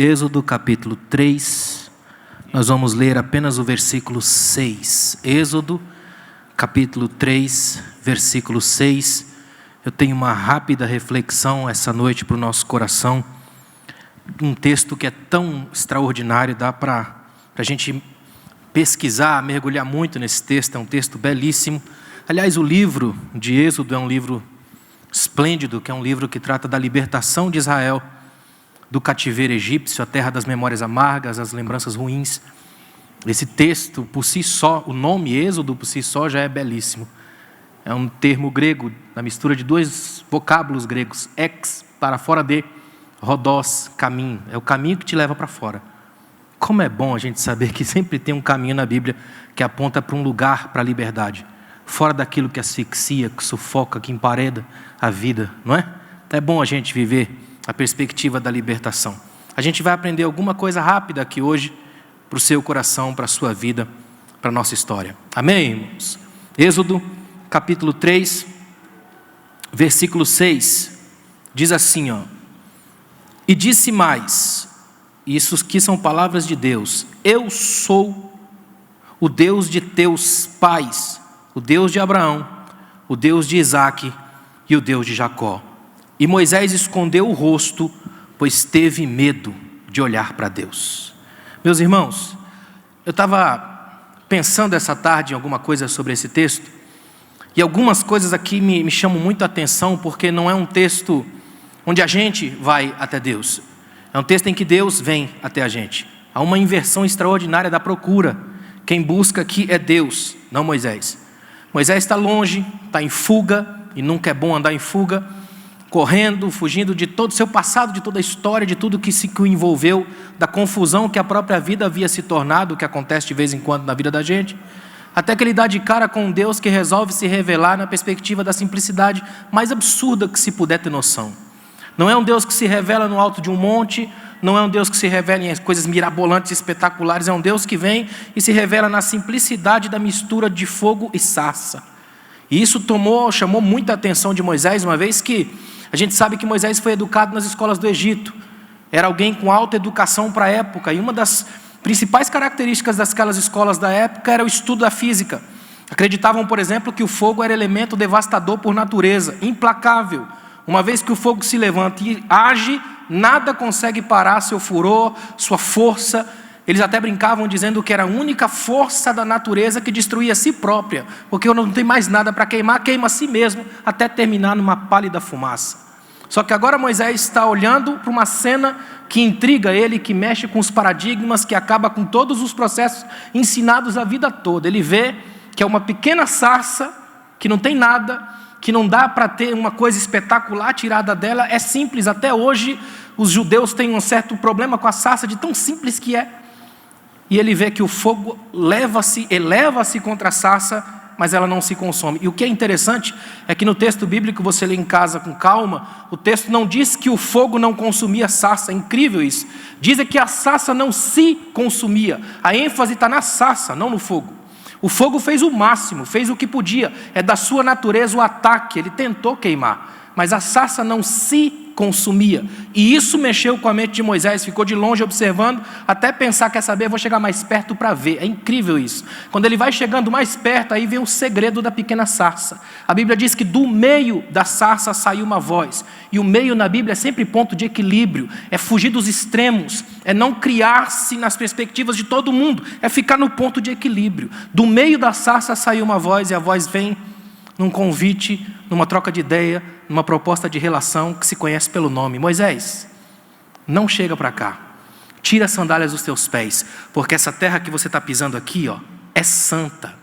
Êxodo capítulo 3, nós vamos ler apenas o versículo 6. Êxodo capítulo 3, versículo 6. Eu tenho uma rápida reflexão essa noite para o nosso coração. Um texto que é tão extraordinário, dá para a gente pesquisar, mergulhar muito nesse texto. É um texto belíssimo. Aliás, o livro de Êxodo é um livro esplêndido, que é um livro que trata da libertação de Israel do cativeiro egípcio, a terra das memórias amargas, as lembranças ruins. Esse texto, por si só, o nome Êxodo por si só já é belíssimo. É um termo grego, na mistura de dois vocábulos gregos, ex, para fora de, rodós, caminho. É o caminho que te leva para fora. Como é bom a gente saber que sempre tem um caminho na Bíblia que aponta para um lugar, para a liberdade. Fora daquilo que asfixia, que sufoca, que empareda a vida, não é? É bom a gente viver a perspectiva da libertação. A gente vai aprender alguma coisa rápida aqui hoje para o seu coração, para a sua vida, para a nossa história. Amém, irmãos? Êxodo, capítulo 3, versículo 6, diz assim, ó: E disse mais, isso aqui são palavras de Deus: Eu sou o Deus de teus pais, o Deus de Abraão, o Deus de Isaque e o Deus de Jacó. E Moisés escondeu o rosto, pois teve medo de olhar para Deus. Meus irmãos, eu estava pensando essa tarde em alguma coisa sobre esse texto, e algumas coisas aqui me chamam muito a atenção, porque não é um texto onde a gente vai até Deus. É um texto em que Deus vem até a gente. Há uma inversão extraordinária da procura. Quem busca aqui é Deus, não Moisés. Moisés está longe, está em fuga, e nunca é bom andar em fuga, correndo, fugindo de todo o seu passado, de toda a história, de tudo que o envolveu, da confusão que a própria vida havia se tornado, o que acontece de vez em quando na vida da gente, até que ele dá de cara com um Deus que resolve se revelar na perspectiva da simplicidade mais absurda que se puder ter noção. Não é um Deus que se revela no alto de um monte, não é um Deus que se revela em coisas mirabolantes, espetaculares, é um Deus que vem e se revela na simplicidade da mistura de fogo e sarça. E isso chamou muita atenção de Moisés, uma vez que a gente sabe que Moisés foi educado nas escolas do Egito. Era alguém com alta educação para a época, e uma das principais características daquelas escolas da época era o estudo da física. Acreditavam, por exemplo, que o fogo era elemento devastador por natureza, implacável. Uma vez que o fogo se levanta e age, nada consegue parar seu furor, sua força. Eles até brincavam dizendo que era a única força da natureza que destruía a si própria, porque não tem mais nada para queimar, queima a si mesmo, até terminar numa pálida fumaça. Só que agora Moisés está olhando para uma cena que intriga ele, que mexe com os paradigmas, que acaba com todos os processos ensinados a vida toda. Ele vê que é uma pequena sarça, que não tem nada, que não dá para ter uma coisa espetacular tirada dela. É simples, até hoje os judeus têm um certo problema com a sarça, de tão simples que é. E ele vê que o fogo eleva-se contra a sarça, mas ela não se consome. E o que é interessante é que no texto bíblico, você lê em casa com calma, o texto não diz que o fogo não consumia a sarça. É incrível isso. Diz que a sarça não se consumia. A ênfase está na sarça, não no fogo. O fogo fez o máximo, fez o que podia. É da sua natureza o ataque, ele tentou queimar, mas a sarça não se consumia. E isso mexeu com a mente de Moisés, ficou de longe observando, até pensar, quer saber, vou chegar mais perto para ver. É incrível isso. Quando ele vai chegando mais perto, aí vem o segredo da pequena sarça. A Bíblia diz que do meio da sarça saiu uma voz. E o meio na Bíblia é sempre ponto de equilíbrio, é fugir dos extremos, é não criar-se nas perspectivas de todo mundo, é ficar no ponto de equilíbrio. Do meio da sarça saiu uma voz, e a voz vem num convite, numa troca de ideia, numa proposta de relação que se conhece pelo nome: Moisés, não chega para cá, tira as sandálias dos teus pés, porque essa terra que você está pisando aqui, é santa.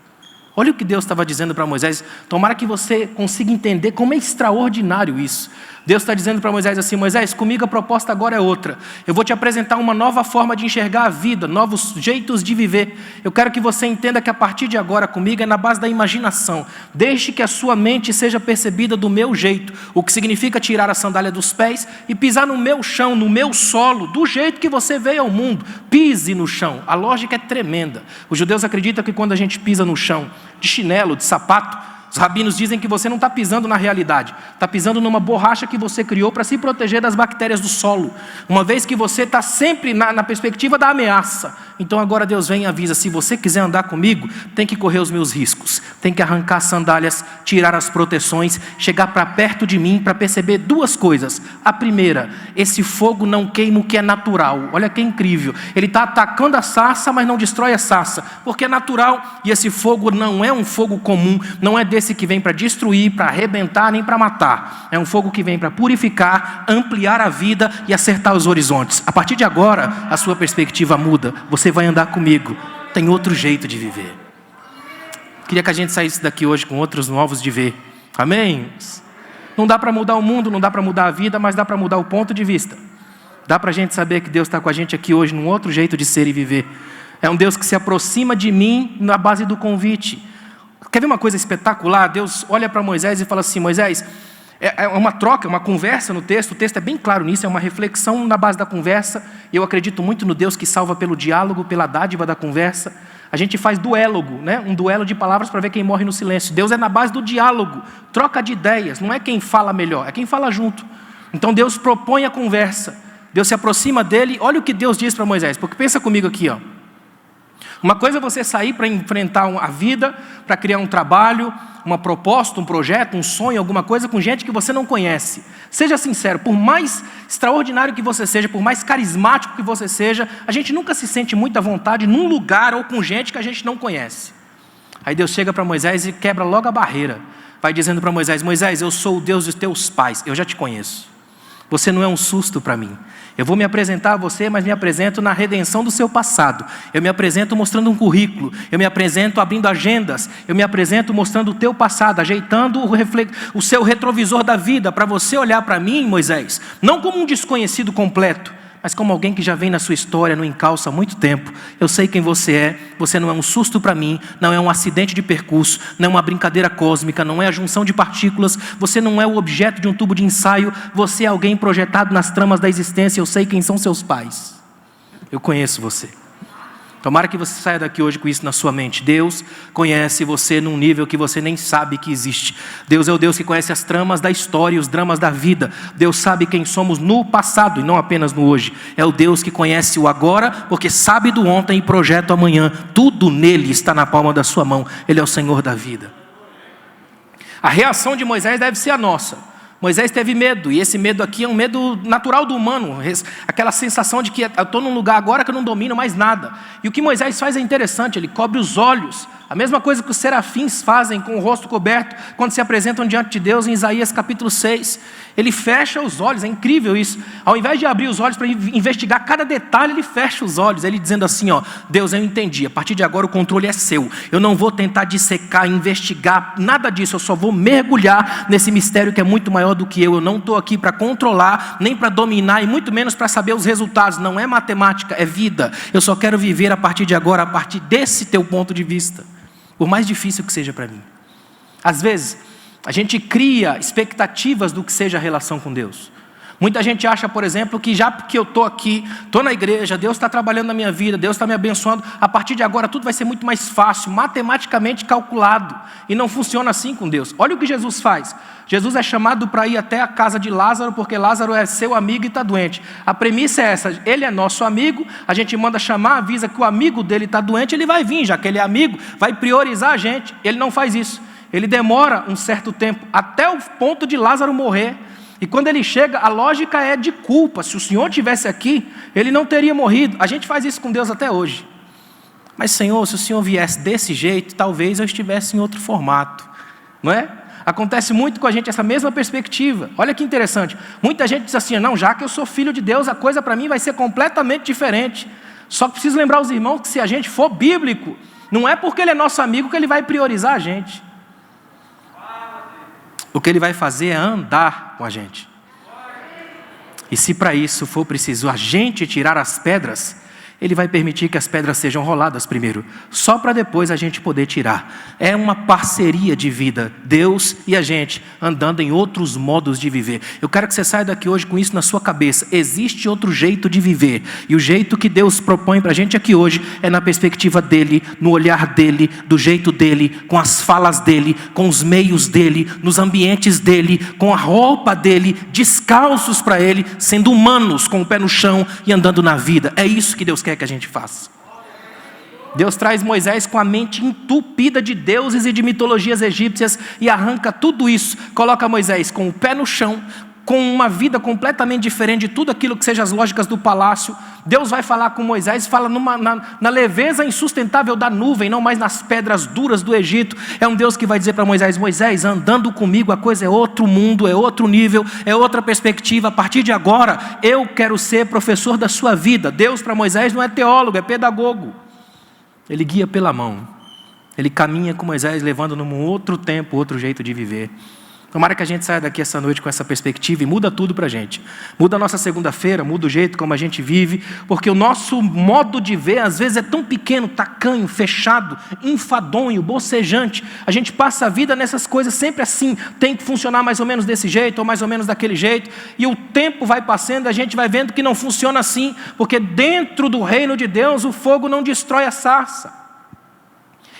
Olha o que Deus estava dizendo para Moisés. Tomara que você consiga entender como é extraordinário isso. Deus está dizendo para Moisés assim: Moisés, comigo a proposta agora é outra. Eu vou te apresentar uma nova forma de enxergar a vida, novos jeitos de viver. Eu quero que você entenda que a partir de agora comigo é na base da imaginação. Deixe que a sua mente seja percebida do meu jeito, o que significa tirar a sandália dos pés e pisar no meu chão, no meu solo, do jeito que você veio ao mundo. Pise no chão. A lógica é tremenda. Os judeus acreditam que quando a gente pisa no chão, de chinelo, de sapato, Os rabinos dizem que você não está pisando na realidade, está pisando numa borracha que você criou para se proteger das bactérias do solo, uma vez que você está sempre na perspectiva da ameaça. Então agora Deus vem e avisa: se você quiser andar comigo, tem que correr os meus riscos, tem que arrancar as sandálias, tirar as proteções, chegar para perto de mim para perceber duas coisas. A primeira, esse fogo não queima o que é natural. Olha que incrível, ele está atacando a sarça, mas não destrói a sarça, porque é natural. E esse fogo não é um fogo comum, não é desse que vem para destruir, para arrebentar, nem para matar. É um fogo que vem para purificar, ampliar a vida e acertar os horizontes. A partir de agora, a sua perspectiva muda. Você vai andar comigo. Tem outro jeito de viver. Queria que a gente saísse daqui hoje com outros novos de ver. Amém? Não dá para mudar o mundo, não dá para mudar a vida, mas dá para mudar o ponto de vista. Dá para a gente saber que Deus está com a gente aqui hoje num outro jeito de ser e viver. É um Deus que se aproxima de mim na base do convite. Quer ver uma coisa espetacular? Deus olha para Moisés e fala assim: Moisés, é uma troca, uma conversa no texto. O texto é bem claro nisso, é uma reflexão na base da conversa. Eu acredito muito no Deus que salva pelo diálogo, pela dádiva da conversa. A gente faz duélogo, né? Um duelo de palavras para ver quem morre no silêncio. Deus é na base do diálogo, troca de ideias. Não é quem fala melhor, é quem fala junto. Então Deus propõe a conversa, Deus se aproxima dele. Olha o que Deus diz para Moisés, porque pensa comigo aqui, ó. Uma coisa é você sair para enfrentar a vida, para criar um trabalho, uma proposta, um projeto, um sonho, alguma coisa com gente que você não conhece. Seja sincero, por mais extraordinário que você seja, por mais carismático que você seja, a gente nunca se sente muito à vontade num lugar ou com gente que a gente não conhece. Aí Deus chega para Moisés e quebra logo a barreira. Vai dizendo para Moisés: Moisés, eu sou o Deus dos teus pais, eu já te conheço. Você não é um susto para mim. Eu vou me apresentar a você, mas me apresento na redenção do seu passado. Eu me apresento mostrando um currículo. Eu me apresento abrindo agendas. Eu me apresento mostrando o teu passado, ajeitando o seu retrovisor da vida, para você olhar para mim, Moisés, não como um desconhecido completo, mas como alguém que já vem na sua história no encalço há muito tempo. Eu sei quem você não é um susto para mim, não é um acidente de percurso, não é uma brincadeira cósmica, não é a junção de partículas, você não é o objeto de um tubo de ensaio, você é alguém projetado nas tramas da existência. Eu sei quem são seus pais, eu conheço você. Tomara que você saia daqui hoje com isso na sua mente. Deus conhece você num nível que você nem sabe que existe. Deus é o Deus que conhece as tramas da história e os dramas da vida. Deus sabe quem somos no passado e não apenas no hoje. É o Deus que conhece o agora, porque sabe do ontem e projeta o amanhã. Tudo nele está na palma da sua mão. Ele é o Senhor da vida. A reação de Moisés deve ser a nossa. Moisés teve medo, e esse medo aqui é um medo natural do humano, aquela sensação de que eu estou num lugar agora que eu não domino mais nada. E o que Moisés faz é interessante, ele cobre os olhos, a mesma coisa que os serafins fazem com o rosto coberto, quando se apresentam diante de Deus em Isaías capítulo 6. Ele fecha os olhos, é incrível isso. Ao invés de abrir os olhos para investigar cada detalhe, ele fecha os olhos, ele dizendo assim, ó: Deus, eu entendi, a partir de agora o controle é seu. Eu não vou tentar dissecar, investigar, nada disso, eu só vou mergulhar nesse mistério que é muito maior do que eu. Eu não estou aqui para controlar, nem para dominar, e muito menos para saber os resultados. Não é matemática, é vida. Eu só quero viver a partir de agora, a partir desse teu ponto de vista, por mais difícil que seja para mim. Às vezes a gente cria expectativas do que seja a relação com Deus. Muita gente acha, por exemplo, que já porque eu estou aqui, estou na igreja, Deus está trabalhando na minha vida, Deus está me abençoando, a partir de agora tudo vai ser muito mais fácil, matematicamente calculado. E não funciona assim com Deus. Olha o que Jesus faz. Jesus é chamado para ir até a casa de Lázaro, porque Lázaro é seu amigo e está doente. A premissa é essa: ele é nosso amigo, a gente manda chamar, avisa que o amigo dele está doente, ele vai vir, já que ele é amigo, vai priorizar a gente. Ele não faz isso. Ele demora um certo tempo, até o ponto de Lázaro morrer. E quando ele chega, a lógica é de culpa. Se o Senhor estivesse aqui, ele não teria morrido. A gente faz isso com Deus até hoje. Mas Senhor, se o Senhor viesse desse jeito, talvez eu estivesse em outro formato, não é? Acontece muito com a gente essa mesma perspectiva. Olha que interessante. Muita gente diz assim: não, já que eu sou filho de Deus, a coisa para mim vai ser completamente diferente. Só que preciso lembrar os irmãos que se a gente for bíblico, não é porque ele é nosso amigo que ele vai priorizar a gente. O que ele vai fazer é andar com a gente. E se para isso for preciso a gente tirar as pedras, Ele vai permitir que as pedras sejam roladas primeiro, só para depois a gente poder tirar. É uma parceria de vida, Deus e a gente, andando em outros modos de viver. Eu quero que você saia daqui hoje com isso na sua cabeça. Existe outro jeito de viver, e o jeito que Deus propõe para a gente aqui hoje é na perspectiva dele, no olhar dele, do jeito dele, com as falas dele, com os meios dele, nos ambientes dele, com a roupa dele, descalços para ele, sendo humanos, com o pé no chão e andando na vida. É isso que Deus quer que a gente faça. Deus traz Moisés com a mente entupida de deuses e de mitologias egípcias e arranca tudo isso, coloca Moisés com o pé no chão, com uma vida completamente diferente de tudo aquilo que seja as lógicas do palácio. Deus vai falar com Moisés, fala na leveza insustentável da nuvem, não mais nas pedras duras do Egito. É um Deus que vai dizer para Moisés: Moisés, andando comigo a coisa é outro mundo, é outro nível, é outra perspectiva. A partir de agora, eu quero ser professor da sua vida. Deus para Moisés não é teólogo, é pedagogo. Ele guia pela mão. Ele caminha com Moisés, levando num outro tempo, outro jeito de viver. Tomara que a gente saia daqui essa noite com essa perspectiva e muda tudo para a gente. Muda a nossa segunda-feira, muda o jeito como a gente vive, porque o nosso modo de ver às vezes é tão pequeno, tacanho, fechado, enfadonho, bocejante. A gente passa a vida nessas coisas sempre assim, tem que funcionar mais ou menos desse jeito ou mais ou menos daquele jeito, e o tempo vai passando, a gente vai vendo que não funciona assim, porque dentro do reino de Deus o fogo não destrói a sarça.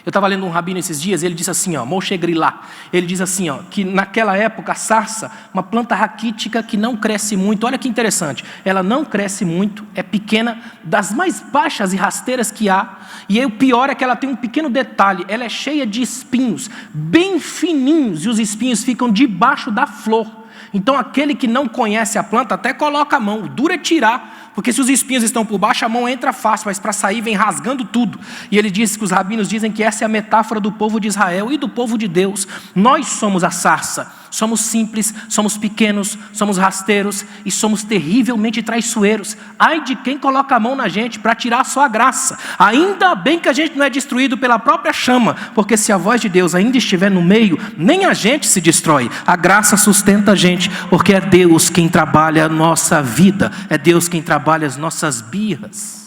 Eu estava lendo um rabino esses dias, ele disse assim, Moshe Grilá, ele diz assim, que naquela época a sarça, uma planta raquítica que não cresce muito, olha que interessante, ela não cresce muito, é pequena, das mais baixas e rasteiras que há, e aí o pior é que ela tem um pequeno detalhe, ela é cheia de espinhos, bem fininhos, e os espinhos ficam debaixo da flor. Então aquele que não conhece a planta até coloca a mão, o duro é tirar, porque se os espinhos estão por baixo, a mão entra fácil, mas para sair vem rasgando tudo. E ele diz que os rabinos dizem que essa é a metáfora do povo de Israel e do povo de Deus. Nós somos a sarça, somos simples, somos pequenos, somos rasteiros e somos terrivelmente traiçoeiros. Ai de quem coloca a mão na gente para tirar a sua graça. Ainda bem que a gente não é destruído pela própria chama, porque se a voz de Deus ainda estiver no meio, nem a gente se destrói. A graça sustenta a gente, porque é Deus quem trabalha a nossa vida, é Deus quem trabalha as nossas birras.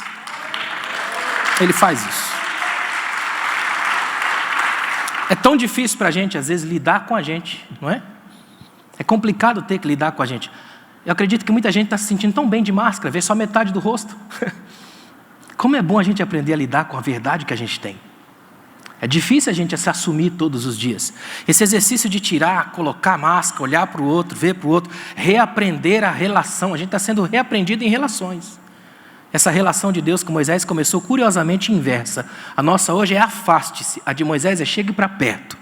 Ele faz isso. É tão difícil para a gente, às vezes, lidar com a gente, não é? É complicado ter que lidar com a gente. Eu acredito que muita gente está se sentindo tão bem de máscara, vê só metade do rosto. Como é bom a gente aprender a lidar com a verdade que a gente tem. É difícil a gente se assumir todos os dias. Esse exercício de tirar, colocar a máscara, olhar para o outro, ver para o outro, reaprender a relação. A gente está sendo reaprendido em relações. Essa relação de Deus com Moisés começou curiosamente inversa. A nossa hoje é afaste-se, a de Moisés é chegue para perto.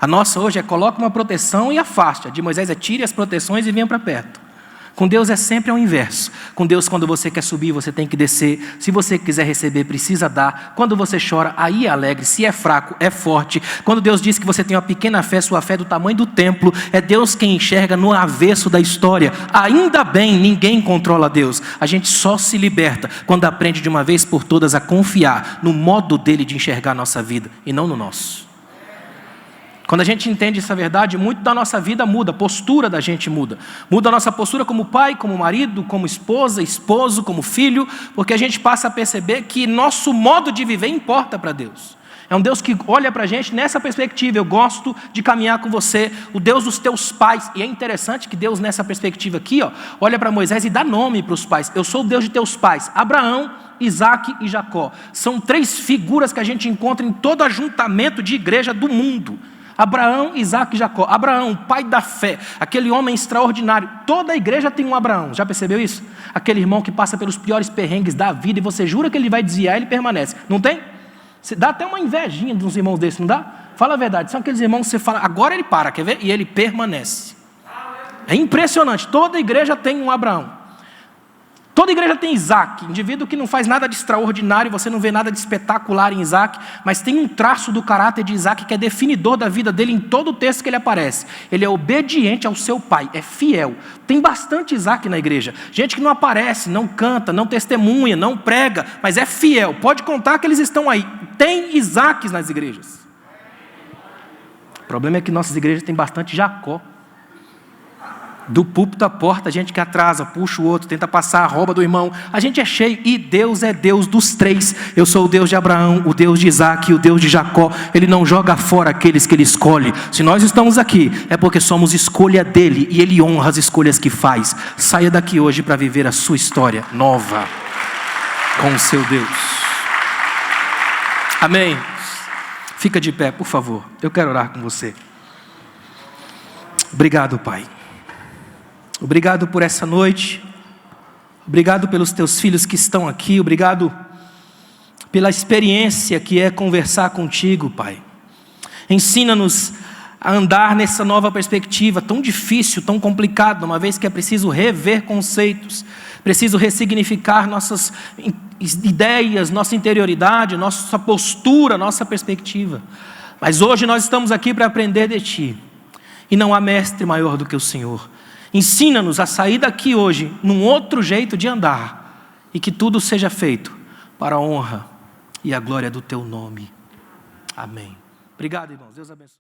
A nossa hoje é coloque uma proteção e afaste. A de Moisés é tire as proteções e venha para perto. Com Deus é sempre ao inverso. Com Deus, quando você quer subir, você tem que descer. Se você quiser receber, precisa dar. Quando você chora, aí é alegre. Se é fraco, é forte. Quando Deus diz que você tem uma pequena fé, sua fé é do tamanho do templo, é Deus quem enxerga no avesso da história. Ainda bem, ninguém controla Deus. A gente só se liberta quando aprende de uma vez por todas a confiar no modo dele de enxergar a nossa vida e não no nosso. Quando a gente entende essa verdade, muito da nossa vida muda, a postura da gente muda. Muda a nossa postura como pai, como marido, como esposa, esposo, como filho, porque a gente passa a perceber que nosso modo de viver importa para Deus. É um Deus que olha para a gente nessa perspectiva. Eu gosto de caminhar com você, o Deus dos teus pais. E é interessante que Deus, nessa perspectiva aqui, olha para Moisés e dá nome para os pais. Eu sou o Deus de teus pais, Abraão, Isaac e Jacó. São três figuras que a gente encontra em todo ajuntamento de igreja do mundo. Abraão, Isaac e Jacó. Abraão, pai da fé, aquele homem extraordinário. Toda a igreja tem um Abraão, já percebeu isso? Aquele irmão que passa pelos piores perrengues da vida e você jura que ele vai desviar e ele permanece. Não tem? Dá até uma invejinha de uns irmãos desses, não dá? Fala a verdade, são aqueles irmãos que você fala, agora ele para, quer ver? E ele permanece. É impressionante, toda a igreja tem um Abraão. Toda igreja tem Isaac, indivíduo que não faz nada de extraordinário, você não vê nada de espetacular em Isaac, mas tem um traço do caráter de Isaac que é definidor da vida dele em todo o texto que ele aparece. Ele é obediente ao seu pai, é fiel. Tem bastante Isaac na igreja. Gente que não aparece, não canta, não testemunha, não prega, mas é fiel. Pode contar que eles estão aí. Tem Isaques nas igrejas. O problema é que nossas igrejas têm bastante Jacó. Do púlpito à porta, a gente que atrasa, puxa o outro, tenta passar, rouba do irmão. A gente é cheio e Deus é Deus dos três. Eu sou o Deus de Abraão, o Deus de Isaac e o Deus de Jacó. Ele não joga fora aqueles que Ele escolhe. Se nós estamos aqui, é porque somos escolha dEle e Ele honra as escolhas que faz. Saia daqui hoje para viver a sua história nova com o seu Deus. Amém. Fica de pé, por favor. Eu quero orar com você. Obrigado, Pai. Obrigado por essa noite. Obrigado pelos teus filhos que estão aqui. Obrigado pela experiência que é conversar contigo, Pai. Ensina-nos a andar nessa nova perspectiva tão difícil, tão complicada, uma vez que é preciso rever conceitos, preciso ressignificar nossas ideias, nossa interioridade, nossa postura, nossa perspectiva. Mas hoje nós estamos aqui para aprender de Ti. E não há mestre maior do que o Senhor. Ensina-nos a sair daqui hoje num outro jeito de andar. E que tudo seja feito para a honra e a glória do Teu nome. Amém. Obrigado, irmãos. Deus abençoe.